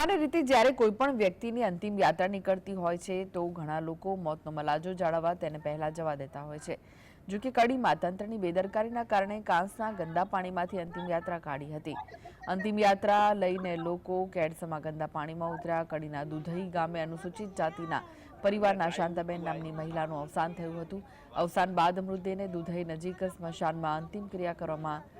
અને રીતે જ્યારે કોઈ પણ વ્યક્તિની અંતિમ યાત્રા નીકળતી હોય છે તો ઘણા લોકો મોતનો મલાજો જાળવવા તેને પહેલા જવા દેતા હોય છે। જો કે કડીમાં તંત્રની બેદરકારીના કારણે કાંસના ગંદા પાણીમાંથી અંતિમ યાત્રા કાઢી હતી। અંતિમ યાત્રા લઈને લોકો કેડસમાં ગંદા પાણીમાં ઉતર્યા। કડીના દુધઈ ગામે અનુસૂચિત જાતિના પરિવારના શાંતાબેન નામની મહિલાનું અવસાન થયું હતું। અવસાન બાદ મૃતદેહને દુધઈ નજીક સ્મશાનમાં અંતિમ ક્રિયા કરવામાં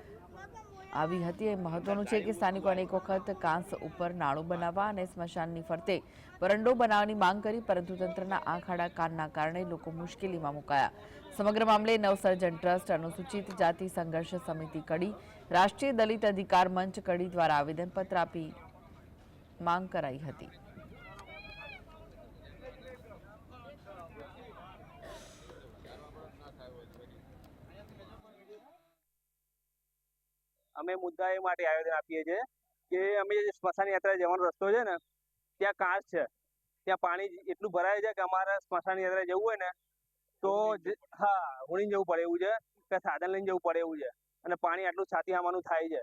આવી હતી। એ મહત્વનું છે કે સ્થાનિકો અનેક વખત કાંસ ઉપર નાળું બનાવવા અને સ્મશાનની ફરતે વરંડો બનાવવાની માંગ કરી, પરંતુ તંત્રના આંખ આડા કાનના કારણે લોકો મુશ્કેલીમાં મુકાયા। સમગ્ર મામલે નવસર્જન ટ્રસ્ટ, અનુસૂચિત જાતિ સંઘર્ષ સમિતિ કડી, રાષ્ટ્રીય દલિત અધિકાર મંચ કડી દ્વારા આવેદનપત્ર આપી માંગ કરાઈ હતી। અમે મુદ્દા એ માટે આવેદન આપીએ છીએ કે અમે સ્મશાન યાત્રા જવાનો રસ્તો છે ને, ત્યાં કાંસ છે, ત્યાં પાણી એટલું ભરાય છે કે અમારે સ્મશાન યાત્રા જવું હોય ને તો હા ઉણીને જવું પડે એવું છે, કે સાધન લઈને જવું પડે એવું છે। અને પાણી આટલું છાતી આમાંનું થાય છે,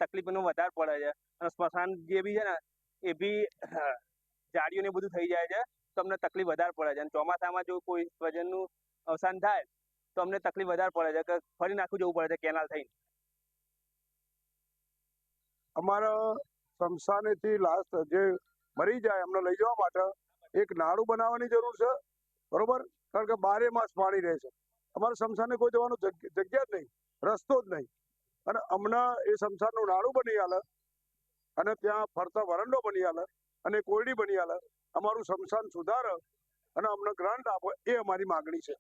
તકલીફ એનું વધારે પડે છે। અને સ્મશાન જે બી છે ને એ બી જાડીઓને બધું થઈ જાય છે, તો અમને તકલીફ વધારે પડે છે। અને ચોમાસામાં જો કોઈ સ્વજનનું અવસાન થાય તો અમને તકલીફ વધારે પડે છે, કે ફરી નાખું જવું પડે છે કેનાલ થઈને। અમારા સ્મશાનેથી લાશ જે મરી જાય એમને લઈ જવા માટે એક નાળું બનાવવાની જરૂર છે, બરોબર? કારણ કે 12 માસ પાણી રહે છે। અમારા સ્મશાને કોઈ જવાનું જગ્યા જ નહીં, રસ્તો જ નહીં, અને હમણાં એ સ્મશાનનું નાળું બની આલે અને ત્યાં ફરતા વરંડો બની આલે અને કોયડી બની આલે, અમારું સ્મશાન સુધારે અને અમને ગ્રાન્ટ આપો, એ અમારી માગણી છે।